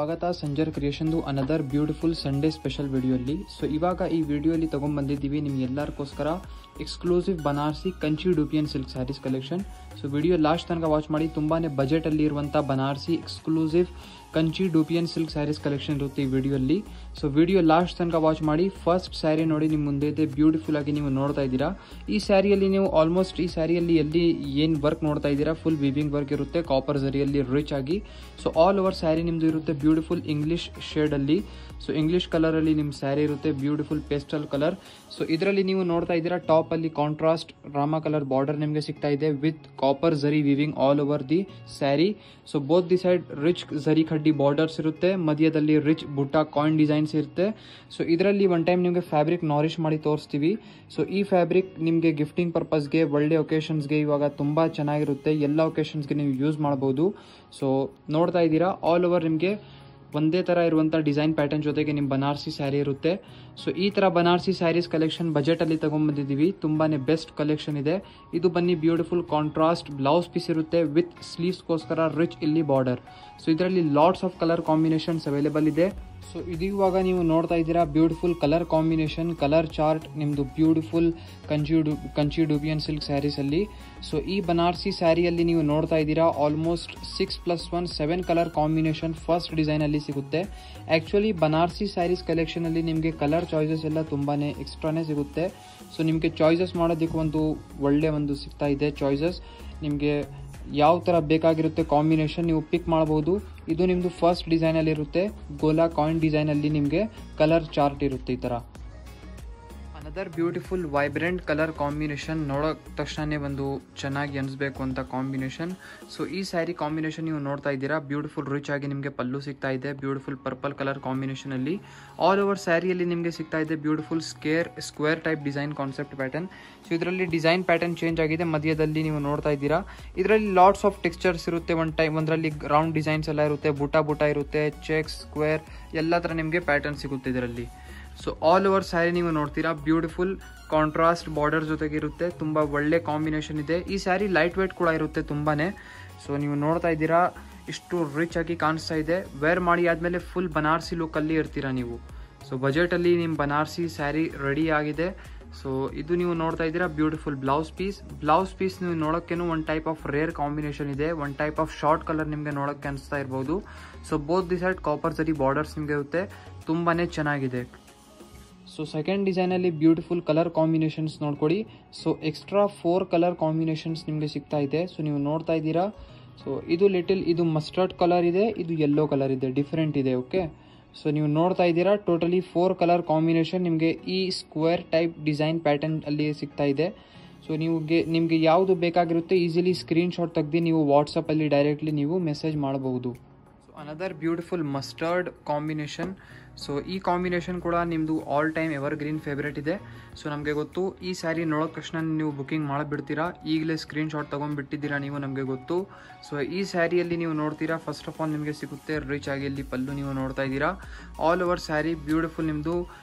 ಸ್ವಾಗತ ಸಂಜರ್ ಕ್ರಿಯೇಷನ್ದು another beautiful Sunday special ವಿಡಿಯೋಲಿ. ಸೊ ಇವಾಗ ಈ ವಿಡಿಯೋಲಿ ತೊಗೊಂಡ್ಬಂದಿದ್ದೀವಿ ನಿಮ್ಗೆಲ್ಲರಿಗೋಸ್ಕರ exclusive Banarasi Kanchi dupion silk sarees collection. So video last ತನಕ ವಾಚ್ ಮಾಡಿ. ತುಂಬಾ ಬಜೆಟಲ್ಲಿ ಇರುವಂಥ Banarasi exclusive Kanchi dupion silk sarees collection ಇರುತ್ತೆ ಈ ವಿಡಿಯೋಲಿ. ಸೊ ವಿಡಿಯೋ ಲಾಸ್ಟ್ ತನಕ ವಾಚ್ ಮಾಡಿ. ಫಸ್ಟ್ ಸ್ಯಾರಿ ನೋಡಿ ನಿಮ್ಮ ಮುಂದೆ ಇದೆ, ಬ್ಯೂಟಿಫುಲ್ ಆಗಿ ನೀವು ನೋಡ್ತಾ ಇದ್ದೀರಾ. ಈ ಸ್ಯಾರಿಯಲ್ಲಿ ನೀವು ಆಲ್ಮೋಸ್ಟ್ ಈ ಸ್ಯಾರಿಯಲ್ಲಿ ಎಲ್ಲಿ ಏನು ವರ್ಕ್ ನೋಡ್ತಾ ಇದ್ದೀರಾ, ಫುಲ್ ವಿವಿಂಗ್ ವರ್ಕ್ ಇರುತ್ತೆ ಕಾಪರ್ ಜರಿಯಲ್ಲಿ ರಿಚ್ ಆಗಿ. ಸೊ ಆಲ್ ಓವರ್ ಸ್ಯಾರಿ ನಿಮ್ದು ಇರುತ್ತೆ ಬ್ಯೂಟಿಫುಲ್ ಇಂಗ್ಲಿಷ್ ಶೇಡಲ್ಲಿ. ಸೊ ಇಂಗ್ಲಿಷ್ ಕಲರಲ್ಲಿ ನಿಮ್ಮ ಸ್ಯಾರಿ ಇರುತ್ತೆ, ಬ್ಯೂಟಿಫುಲ್ ಪೇಸ್ಟಲ್ ಕಲರ್. ಸೊ ಇದರಲ್ಲಿ ನೀವು ನೋಡ್ತಾ ಇದ್ದೀರಾ ಟಾಪ್ ಅಲ್ಲಿ ಕಾಂಟ್ರಾಸ್ಟ್ ರಾಮ ಕಲರ್ ಬಾರ್ಡರ್ ನಿಮಗೆ ಸಿಗ್ತಾ ಇದೆ ವಿತ್ ಕಾಪರ್ ಜರಿ viewing all over the sari. So both the side rich ಜರಿ ಖಡ್ಡಿ ಬಾರ್ಡರ್ಸ್ ಇರುತ್ತೆ, ಮಧ್ಯದಲ್ಲಿ ರಿಚ್ ಬುಟ್ಟ ಕಾಯಿನ್ ಡಿಸೈನ್ಸ್ ಇರುತ್ತೆ. ಸೊ ಇದರಲ್ಲಿ ಒನ್ ಟೈಮ್ ನಿಮಗೆ ಫ್ಯಾಬ್ರಿಕ್ ನಾರಿಶ್ ಮಾಡಿ ತೋರಿಸ್ತೀವಿ. ಸೊ ಈ ಫ್ಯಾಬ್ರಿಕ್ ನಿಮಗೆ ಗಿಫ್ಟಿಂಗ್ ಪರ್ಪಸ್ಗೆ, ಒಳ್ಳೆ ಒಕೇಶನ್ಸ್ಗೆ ಇವಾಗ ತುಂಬ ಚೆನ್ನಾಗಿರುತ್ತೆ. ಎಲ್ಲ ಒಕೇಶನ್ಸ್ಗೆ ನೀವು ಯೂಸ್ ಮಾಡ್ಬೋದು. ಸೊ ನೋಡ್ತಾ ಇದ್ದೀರಾ ಆಲ್ ಓವರ್ ನಿಮಗೆ ಒಂದೇ ಥರ ಇರುವಂಥ ಡಿಸೈನ್ ಪ್ಯಾಟರ್ನ್ ಜೊತೆಗೆ ನಿಮ್ಮ ಬನಾರಸಿ ಸ್ಯಾರಿ ಇರುತ್ತೆ. ಸೊ ಈ ಥರ ಬನಾರಸಿ ಸ್ಯಾರೀಸ್ ಕಲೆಕ್ಷನ್ ಬಜೆಟಲ್ಲಿ ತೊಗೊಂಡ್ಬಂದಿದ್ದೀವಿ. ತುಂಬಾ ಬೆಸ್ಟ್ ಕಲೆಕ್ಷನ್ ಇದೆ. ಇದು ಬನ್ನಿ ಬ್ಯೂಟಿಫುಲ್ ಕಾಂಟ್ರಾಸ್ಟ್ ಬ್ಲೌಸ್ ಪೀಸ್ ಇರುತ್ತೆ ವಿತ್ ಸ್ಲೀವ್ಸ್ಗೋಸ್ಕರ ರಿಚ್ ಇಲ್ಲಿ ಬಾರ್ಡರ್. ಸೊ ಇದರಲ್ಲಿ lots of colour combinations available ಇದೆ. ಸೊ ಇದು ಇವಾಗ ನೀವು ನೋಡ್ತಾ ಇದ್ದೀರಾ beautiful colour combination, colour chart ನಿಮ್ಮದು ಬ್ಯೂಟಿಫುಲ್ ಕಂಚಿ ಡುಬಿಯನ್ ಸಿಲ್ಕ್ ಸ್ಯಾರೀಸಲ್ಲಿ. ಸೊ ಈ ಬನಾರಸಿ ಸ್ಯಾರಿಯಲ್ಲಿ ನೀವು ನೋಡ್ತಾ ಇದ್ದೀರಾ ಆಲ್ಮೋಸ್ಟ್ 6+1 7 ಕಲರ್ ಕಾಂಬಿನೇಷನ್ ಫಸ್ಟ್ ಡಿಸೈನಲ್ಲಿ ಸಿಗುತ್ತೆ. ಆ್ಯಕ್ಚುಲಿ ಬನಾರಸಿ ಸ್ಯಾರೀಸ್ ಕಲೆಕ್ಷನಲ್ಲಿ ನಿಮಗೆ ಕಲರ್ ಚಾಯ್ಸಸ್ ಎಲ್ಲ ತುಂಬಾ ಎಕ್ಸ್ಟ್ರಾನೇ ಸಿಗುತ್ತೆ. ಸೊ ನಿಮಗೆ ಚಾಯ್ಸಸ್ ಮಾಡೋದಕ್ಕೆ ಒಳ್ಳೆ ಸಿಗ್ತಾ ಇದೆ ಚಾಯ್ಸಸ್. ನಿಮಗೆ ಯಾವ ಥರ ಬೇಕಾಗಿರುತ್ತೆ ಕಾಂಬಿನೇಷನ್ ನೀವು ಪಿಕ್ ಮಾಡ್ಬೋದು. ಇದು ನಿಮ್ಮದು ಫಸ್ಟ್ ಡಿಸೈನಲ್ಲಿ ಇರುತ್ತೆ, ಗೋಲಾ ಕಾಯಿನ್ ಡಿಸೈನಲ್ಲಿ ನಿಮಗೆ ಕಲರ್ ಚಾರ್ಟ್ ಇರುತ್ತೆ ಈ ಥರ. Another beautiful vibrant colour combination, ನೋಡೋಕೆ ತಕ್ಷಣನೇ ಚೆನ್ನಾಗಿ ಅನಿಸ್ಬೇಕು ಅಂತ ಕಾಂಬಿನೇಷನ್. ಸೊ ಈ ಸ್ಯಾರಿ ಕಾಂಬಿನೇಷನ್ ನೀವು ನೋಡ್ತಾ ಇದ್ದೀರಾ ಬ್ಯೂಟಿಫುಲ್ ರಿಚ್ ಆಗಿ ನಿಮಗೆ ಪಲ್ಲು ಸಿಗ್ತಾ ಇದೆ ಬ್ಯೂಟಿಫುಲ್ ಪರ್ಪಲ್ ಕಲರ್ ಕಾಂಬಿನೇಷನಲ್ಲಿ. ಆಲ್ ಓವರ್ ಸ್ಯಾರಿಯಲ್ಲಿ ನಿಮಗೆ ಸಿಗ್ತಾ ಇದೆ beautiful square type design concept pattern. So ಇದರಲ್ಲಿ ಡಿಸೈನ್ ಪ್ಯಾಟರ್ನ್ ಚೇಂಜ್ ಆಗಿದೆ. ಮಧ್ಯದಲ್ಲಿ ನೀವು ನೋಡ್ತಾ ಇದ್ದೀರಾ ಇದರಲ್ಲಿ ಲಾಟ್ಸ್ ಆಫ್ ಟೆಕ್ಸ್ಚರ್ಸ್ ಇರುತ್ತೆ. ಒಂದರಲ್ಲಿ ರೌಂಡ್ ಡಿಸೈನ್ಸ್ ಎಲ್ಲ ಇರುತ್ತೆ, ಬುಟ್ಟ ಇರುತ್ತೆ, ಚೆಕ್ಸ್, ಸ್ಕ್ವೇರ್ ಎಲ್ಲ ಥರ ನಿಮಗೆ ಪ್ಯಾಟರ್ನ್ ಸಿಗುತ್ತೆ ಇದರಲ್ಲಿ. ಸೊ ಆಲ್ ಓವರ್ ಸ್ಯಾರಿ ನೀವು ನೋಡ್ತೀರಾ ಬ್ಯೂಟಿಫುಲ್ ಕಾಂಟ್ರಾಸ್ಟ್ ಬಾರ್ಡರ್ ಜೊತೆಗೆ ಇರುತ್ತೆ. ತುಂಬ ಒಳ್ಳೆ ಕಾಂಬಿನೇಷನ್ ಇದೆ. ಈ ಸ್ಯಾರಿ ಲೈಟ್ ವೇಟ್ ಕೂಡ ಇರುತ್ತೆ ತುಂಬಾ. ಸೊ ನೀವು ನೋಡ್ತಾ ಇದ್ದೀರಾ ಇಷ್ಟು ರಿಚ್ ಆಗಿ ಕಾಣಿಸ್ತಾ ಇದೆ. ವೇರ್ ಮಾಡಿ ಆದಮೇಲೆ ಫುಲ್ ಬನಾರಸಿ ಲುಕ್ಕಲ್ಲಿ ಇರ್ತೀರಾ ನೀವು. ಸೊ ಬಜೆಟಲ್ಲಿ ನಿಮ್ಮ ಬನಾರಸಿ ಸ್ಯಾರಿ ರೆಡಿ ಆಗಿದೆ. ಸೊ ಇದು ನೀವು ನೋಡ್ತಾ ಇದ್ದೀರಾ ಬ್ಯೂಟಿಫುಲ್ ಬ್ಲೌಸ್ ಪೀಸ್ ನೀವು ನೋಡೋಕ್ಕೇನು ಒಂದು ಟೈಪ್ ಆಫ್ ರೇರ್ ಕಾಂಬಿನೇಷನ್ ಇದೆ. ಒಂದು ಟೈಪ್ ಆಫ್ ಶಾರ್ಟ್ ಕಲರ್ ನಿಮಗೆ ನೋಡೋಕ್ಕೆ ಅನಿಸ್ತಾ ಇರ್ಬೋದು. So both the side copper zari borders ನಿಮಗೆ ಇರುತ್ತೆ, ತುಂಬಾ ಚೆನ್ನಾಗಿದೆ. ಸೊ ಸೆಕೆಂಡ್ ಡಿಸೈನಲ್ಲಿ ಬ್ಯೂಟಿಫುಲ್ ಕಲರ್ ಕಾಂಬಿನೇಷನ್ಸ್ ನೋಡ್ಕೊಡಿ. ಸೊ ಎಕ್ಸ್ಟ್ರಾ 4 ಕಲರ್ ಕಾಂಬಿನೇಷನ್ಸ್ ನಿಮಗೆ ಸಿಗ್ತಾ ಇದೆ. ಸೊ ನೀವು ನೋಡ್ತಾ ಇದ್ದೀರಾ. ಸೊ ಇದು ಮಸ್ಟರ್ಡ್ ಕಲರ್ ಇದೆ, ಇದು ಯೆಲ್ಲೋ ಕಲರ್ ಇದೆ, ಡಿಫ್ರೆಂಟ್ ಇದೆ. ಓಕೆ, ಸೊ ನೀವು ನೋಡ್ತಾ ಇದ್ದೀರಾ ಟೋಟಲಿ 4 ಕಲರ್ ಕಾಂಬಿನೇಷನ್ ನಿಮಗೆ ಈ ಸ್ಕ್ವೇರ್ ಟೈಪ್ ಡಿಸೈನ್ ಪ್ಯಾಟರ್ನ್ ಅಲ್ಲಿ ಸಿಗ್ತಾ ಇದೆ. ಸೊ ನಿಮಗೆ ಯಾವುದು ಬೇಕಾಗಿರುತ್ತೆ ಈಸಿಲಿ ಸ್ಕ್ರೀನ್ಶಾಟ್ ತೆಗೆದು ನೀವು ವಾಟ್ಸಪ್ಪಲ್ಲಿ ಡೈರೆಕ್ಟ್ಲಿ ನೀವು ಮೆಸೇಜ್ ಮಾಡಬಹುದು. So another beautiful mustard combination. So ಈ ಕಾಂಬಿನೇಷನ್ ಕೂಡ ನಿಮ್ಮದು all time ever green favourite ಇದೆ. ಸೊ ನಮಗೆ ಗೊತ್ತು ಈ ಸ್ಯಾರಿ ನೋಡೋದ ತಕ್ಷಣ ನೀವು ಬುಕಿಂಗ್ ಮಾಡಿಬಿಡ್ತೀರಾ, ಈಗಲೇ ಸ್ಕ್ರೀನ್ಶಾಟ್ ತೊಗೊಂಡ್ಬಿಟ್ಟಿದ್ದೀರಾ ನೀವು, ನಮಗೆ ಗೊತ್ತು. ಸೊ ಈ ಸ್ಯಾರಿಯಲ್ಲಿ ನೀವು ನೋಡ್ತೀರಾ ಫಸ್ಟ್ ಆಫ್ ಆಲ್ ನಿಮಗೆ ಸಿಗುತ್ತೆ ರಿಚ್ ಆಗಿ ಇಲ್ಲಿ ಪಲ್ಲು ನೀವು ನೋಡ್ತಾ ಇದ್ದೀರಾ. ಆಲ್ ಓವರ್ ಸ್ಯಾರಿ ಬ್ಯೂಟಿಫುಲ್ ನಿಮ್ಮದು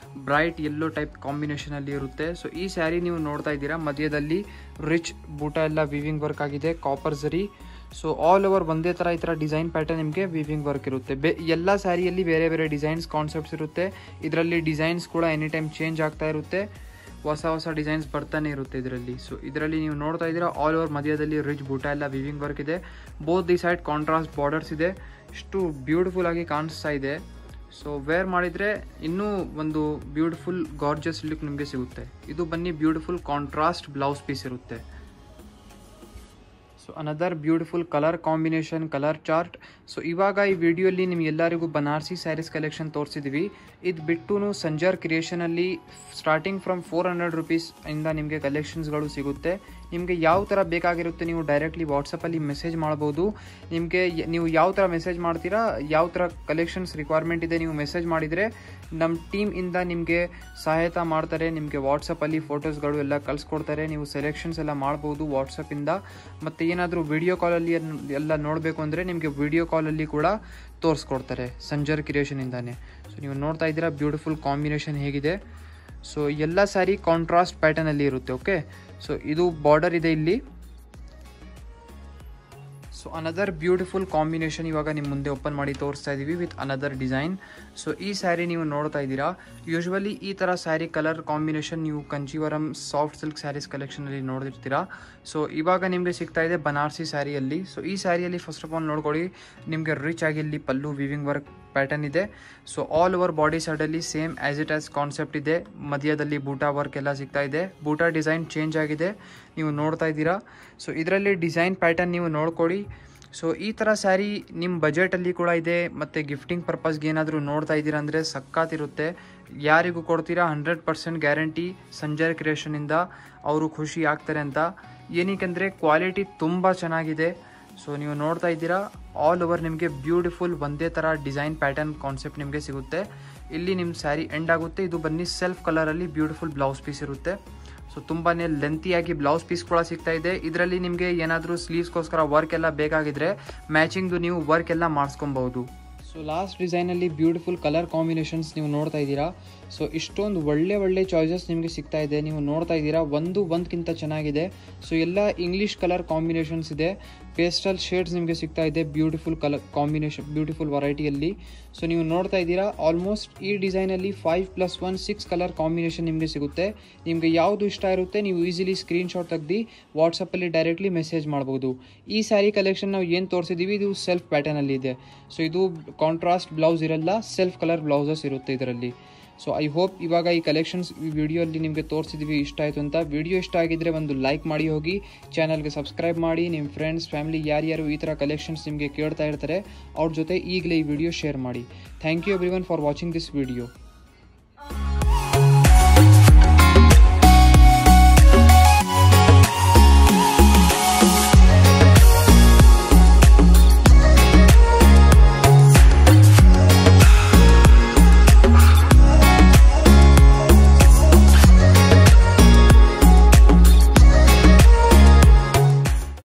ಬ್ರೈಟ್ ಯೆಲ್ಲೋ ಟೈಪ್ ಕಾಂಬಿನೇಷನಲ್ಲಿ ಇರುತ್ತೆ. ಸೊ ಈ ಸ್ಯಾರಿ ನೀವು ನೋಡ್ತಾ ಇದ್ದೀರಾ ಮಧ್ಯದಲ್ಲಿ ರಿಚ್ ಬೂಟ ಎಲ್ಲ ವಿವಿಂಗ್ ವರ್ಕ್ ಆಗಿದೆ, ಕಾಪರ್ ಜರಿ. ಸೊ ಆಲ್ ಓವರ್ ಒಂದೇ ಥರ ಈ ಥರ ಡಿಸೈನ್ ಪ್ಯಾಟರ್ನ್ ನಿಮಗೆ ವಿವಿಂಗ್ ವರ್ಕ್ ಇರುತ್ತೆ. ಎಲ್ಲ ಸ್ಯಾರಿಯಲ್ಲಿ ಬೇರೆ ಬೇರೆ ಡಿಸೈನ್ಸ್ ಕಾನ್ಸೆಪ್ಟ್ಸ್ ಇರುತ್ತೆ. ಇದರಲ್ಲಿ ಡಿಸೈನ್ಸ್ ಕೂಡ ಎನಿ ಟೈಮ್ ಚೇಂಜ್ ಆಗ್ತಾ ಇರುತ್ತೆ, ಹೊಸ ಡಿಸೈನ್ಸ್ ಬರ್ತಾನೆ ಇರುತ್ತೆ ಇದರಲ್ಲಿ. ಸೊ ಇದರಲ್ಲಿ ನೀವು ನೋಡ್ತಾ ಇದ್ದೀರಾ ಆಲ್ ಓವರ್ ಮಧ್ಯದಲ್ಲಿ ರಿಚ್ ಬೂಟ ಎಲ್ಲ ವಿವಿಂಗ್ ವರ್ಕ್ ಇದೆ. Both the side contrast borders ಇದೆ. ಇಷ್ಟು ಬ್ಯೂಟಿಫುಲ್ ಆಗಿ ಕಾಣಿಸ್ತಾ ಇದೆ. ಸೊ ವೇರ್ ಮಾಡಿದರೆ ಇನ್ನೂ ಬ್ಯೂಟಿಫುಲ್ ಗಾರ್ಜಸ್ ಲುಕ್ ನಿಮಗೆ ಸಿಗುತ್ತೆ. ಇದು ಬನ್ನಿ ಬ್ಯೂಟಿಫುಲ್ ಕಾಂಟ್ರಾಸ್ಟ್ ಬ್ಲೌಸ್ ಪೀಸ್ ಇರುತ್ತೆ. So another beautiful colour combination, colour chart. So ಇವಾಗ ಈ ವಿಡಿಯೋಲಿ ನಿಮಗೆಲ್ಲರಿಗೂ ಬನಾರಸಿ ಸ್ಯಾರೀಸ್ ಕಲೆಕ್ಷನ್ ತೋರಿಸಿದ್ದೀವಿ. ಇದು ಬಿಟ್ಟು ಸಂಜರ್ ಕ್ರಿಯೇಷನಲ್ಲಿ ಸ್ಟಾರ್ಟಿಂಗ್ ಫ್ರಮ್ 400 rupees ಇಂದ ನಿಮಗೆ ಕಲೆಕ್ಷನ್ಸ್ಗಳು ಸಿಗುತ್ತೆ. ನಿಮಗೆ ಯಾವ ಥರ ಬೇಕಾಗಿರುತ್ತೆ ನೀವು ಡೈರೆಕ್ಟ್ಲಿ ವಾಟ್ಸಪ್ಪಲ್ಲಿ ಮೆಸೇಜ್ ಮಾಡ್ಬೋದು. ನೀವು ಯಾವ ಥರ ಮೆಸೇಜ್ ಮಾಡ್ತೀರಾ, ಯಾವ ಥರ ಕಲೆಕ್ಷನ್ಸ್ ರಿಕ್ವೈರ್ಮೆಂಟ್ ಇದೆ ನೀವು ಮೆಸೇಜ್ ಮಾಡಿದರೆ ನಮ್ಮ ಟೀಮಿಂದ ನಿಮಗೆ ಸಹಾಯತ ಮಾಡ್ತಾರೆ. ನಿಮಗೆ ವಾಟ್ಸಪ್ಪಲ್ಲಿ ಫೋಟೋಸ್ಗಳು ಎಲ್ಲ ಕಳಿಸ್ಕೊಡ್ತಾರೆ, ನೀವು ಸೆಲೆಕ್ಷನ್ಸ್ ಎಲ್ಲ ಮಾಡ್ಬೋದು ವಾಟ್ಸಪ್ಪಿಂದ. ಮತ್ತು ಏನಾದರೂ ವಿಡಿಯೋ ಕಾಲಲ್ಲಿ ಎಲ್ಲ ನೋಡಬೇಕು ಅಂದರೆ ನಿಮಗೆ ವಿಡಿಯೋ ಕಾಲಲ್ಲಿ ಕೂಡ ತೋರಿಸ್ಕೊಡ್ತಾರೆ ಸಂಜರ್ ಕ್ರಿಯೇಷನಿಂದಾನೆ. ಸೊ ನೀವು ನೋಡ್ತಾ ಇದ್ದೀರಾ ಬ್ಯೂಟಿಫುಲ್ ಕಾಂಬಿನೇಷನ್ ಹೇಗಿದೆ. ಸೊ ಎಲ್ಲ ಸ್ಯಾರಿ ಕಾಂಟ್ರಾಸ್ಟ್ ಪ್ಯಾಟರ್ನಲ್ಲಿ ಇರುತ್ತೆ. ಓಕೆ, ಸೊ ಇದು ಬಾರ್ಡರ್ ಇದೆ ಇಲ್ಲಿ. So so another beautiful combination ಇವಾಗ ನಿಮ್ಮ ಮುಂದೆ ಓಪನ್ ಮಾಡಿ ತೋರಿಸ್ತಾ ಇದ್ದೀವಿ ವಿತ್ ಅನದರ್ ಡಿಸೈನ್. ಸೊ ಈ ಸ್ಯಾರಿ ನೀವು ನೋಡ್ತಾ ಇದ್ದೀರಾ. ಯೂಶ್ವಲಿ ಈ ಥರ ಸ್ಯಾರಿ ಕಲರ್ ಕಾಂಬಿನೇಷನ್ ನೀವು ಕಂಚೀವರಂ ಸಾಫ್ಟ್ ಸಿಲ್ಕ್ ಸ್ಯಾರೀಸ್ ಕಲೆಕ್ಷನಲ್ಲಿ ನೋಡಿರ್ತೀರಾ. ಸೊ ಇವಾಗ ನಿಮಗೆ ಸಿಗ್ತಾ ಇದೆ ಬನಾರಸಿ ಸ್ಯಾರಿಯಲ್ಲಿ. ಸೊ ಈ ಸ್ಯಾರಿಯಲ್ಲಿ ಫಸ್ಟ್ ಆಫ್ ಆಲ್ ನೋಡ್ಕೊಳ್ಳಿ, ನಿಮಗೆ ರಿಚ್ ಆಗಿ ಇಲ್ಲಿ ಪಲ್ಲು ವಿವಿಂಗ್ ವರ್ಕ್ ಪ್ಯಾಟರ್ನ್ ಇದೆ. ಸೊ ಆಲ್ ಓವರ್ ಬಾಡಿ ಸೈಡಲ್ಲಿ same as it as concept ಇದೆ. ಮಧ್ಯದಲ್ಲಿ ಬೂಟಾ ವರ್ಕ್ ಎಲ್ಲ ಸಿಗ್ತಾ ಇದೆ. ಬೂಟಾ ಡಿಸೈನ್ ಚೇಂಜ್ ಆಗಿದೆ, ನೀವು ನೋಡ್ತಾ ಇದ್ದೀರಾ. ಸೊ ಇದರಲ್ಲಿ ಡಿಸೈನ್ ಪ್ಯಾಟರ್ನ್ ನೀವು ನೋಡ್ಕೊಳ್ಳಿ. ಸೊ ಈ ಥರ ಸ್ಯಾರಿ ನಿಮ್ಮ ಬಜೆಟಲ್ಲಿ ಕೂಡ ಇದೆ, ಮತ್ತು ಗಿಫ್ಟಿಂಗ್ ಪರ್ಪಸ್ಗೆ ಏನಾದರೂ ನೋಡ್ತಾ ಇದ್ದೀರಾ ಅಂದರೆ ಸಖತ್ತಿರುತ್ತೆ. ಯಾರಿಗೂ ಕೊಡ್ತೀರಾ 100% ಗ್ಯಾರಂಟಿ ಸಂಜಯ್ ಕ್ರಿಯೇಷನಿಂದ ಅವರು ಖುಷಿ ಆಗ್ತಾರೆ ಅಂತ. ಏನಕ್ಕೆಂದರೆ ಕ್ವಾಲಿಟಿ ತುಂಬ ಚೆನ್ನಾಗಿದೆ. ಸೊ ನೀವು ನೋಡ್ತಾ ಇದ್ದೀರಾ, ಆಲ್ ಓವರ್ ನಿಮಗೆ ಬ್ಯೂಟಿಫುಲ್ ಒಂದೇ ಥರ ಡಿಸೈನ್ ಪ್ಯಾಟರ್ನ್ ಕಾನ್ಸೆಪ್ಟ್ ನಿಮಗೆ ಸಿಗುತ್ತೆ. ಇಲ್ಲಿ ನಿಮ್ಮ ಸ್ಯಾರಿ ಎಂಡ್ ಆಗುತ್ತೆ. ಇದು ಬನ್ನಿ ಸೆಲ್ಫ್ ಕಲರಲ್ಲಿ ಬ್ಯೂಟಿಫುಲ್ ಬ್ಲೌಸ್ ಪೀಸ್ ಇರುತ್ತೆ. ಸೊ ತುಂಬಾ ಲೆಂತಿಯಾಗಿ ಬ್ಲೌಸ್ ಪೀಸ್ ಕೂಡ ಸಿಗ್ತಾ ಇದೆ. ಇದರಲ್ಲಿ ನಿಮಗೆ ಏನಾದರೂ ಸ್ಲೀವ್ಸ್ಗೋಸ್ಕರ ವರ್ಕ್ ಎಲ್ಲ ಬೇಕಾಗಿದ್ರೆ ಮ್ಯಾಚಿಂಗ್ದು ನೀವು ವರ್ಕ್ ಎಲ್ಲ ಮಾಡಿಸ್ಕೊಬಹುದು. ಸೊ ಲಾಸ್ಟ್ ಡಿಸೈನಲ್ಲಿ ಬ್ಯೂಟಿಫುಲ್ ಕಲರ್ ಕಾಂಬಿನೇಷನ್ಸ್ ನೀವು ನೋಡ್ತಾ ಇದ್ದೀರಾ. ಸೊ ಇಷ್ಟೊಂದು ಒಳ್ಳೆ ಚಾಯ್ಸಸ್ ನಿಮಗೆ ಸಿಗ್ತಾ ಇದೆ. ನೀವು ನೋಡ್ತಾ ಇದ್ದೀರಾ, ಒಂದಕ್ಕಿಂತ ಚೆನ್ನಾಗಿದೆ. ಸೊ ಎಲ್ಲ ಇಂಗ್ಲೀಷ್ ಕಲರ್ ಕಾಂಬಿನೇಷನ್ಸ್ ಇದೆ. ಪೇಸ್ಟಲ್ ಶೇಡ್ಸ್ ನಿಮಗೆ ಸಿಗ್ತಾ ಇದೆ ಬ್ಯೂಟಿಫುಲ್ ಕಲರ್ ಕಾಂಬಿನೇಷನ್, ಬ್ಯೂಟಿಫುಲ್ ವೆರೈಟಿಯಲ್ಲಿ. ಸೊ ನೀವು ನೋಡ್ತಾ ಇದ್ದೀರಾ, ಆಲ್ಮೋಸ್ಟ್ ಈ ಡಿಸೈನಲ್ಲಿ 5+1 6 ಕಲರ್ ಕಾಂಬಿನೇಷನ್ ನಿಮಗೆ ಸಿಗುತ್ತೆ. ನಿಮಗೆ ಯಾವುದು ಇಷ್ಟ ಇರುತ್ತೆ ನೀವು ಈಸಿಲಿ ಸ್ಕ್ರೀನ್ಶಾಟ್ ತೆಗೆದು ವಾಟ್ಸಪ್ಪಲ್ಲಿ ಡೈರೆಕ್ಟ್ಲಿ ಮೆಸೇಜ್ ಮಾಡ್ಬೋದು. ಈ ಸ್ಯಾರಿ ಕಲೆಕ್ಷನ್ ನಾವು ಏನು ತೋರಿಸಿದ್ದೀವಿ ಇದು ಸೆಲ್ಫ್ ಪ್ಯಾಟರ್ನಲ್ಲಿ ಇದೆ. ಸೊ ಇದು ಕಾಂಟ್ರಾಸ್ಟ್ ಬ್ಲೌಸ್ ಇರಲ್ಲ, ಸೆಲ್ಫ್ ಕಲರ್ ಬ್ಲೌಸಸ್ ಇರುತ್ತೆ ಇದರಲ್ಲಿ. ಸೊ ಐ ಹೋಪ್ ಇವಾಗ ಈ ಕಲೆಕ್ಷನ್ಸ್ ಈ ವಿಡಿಯೋಲ್ಲಿ ನಿಮಗೆ ತೋರಿಸಿದ್ವಿ ಇಷ್ಟ ಆಯಿತು ಅಂತ. ವಿಡಿಯೋ ಇಷ್ಟ ಆಗಿದ್ದರೆ ಒಂದು ಲೈಕ್ ಮಾಡಿ ಹೋಗಿ, ಚಾನಲ್ಗೆ ಸಬ್ಸ್ಕ್ರೈಬ್ ಮಾಡಿ. ನಿಮ್ಮ ಫ್ರೆಂಡ್ಸ್ ಫ್ಯಾಮಿಲಿ ಯಾರ್ಯಾರು ಈ ಥರ ಕಲೆಕ್ಷನ್ಸ್ ನಿಮಗೆ ಕೇಳ್ತಾ ಇರ್ತಾರೆ ಅವ್ರ ಜೊತೆ ಈಗಲೇ ಈ ವಿಡಿಯೋ ಶೇರ್ ಮಾಡಿ. Thank you everyone for watching this video.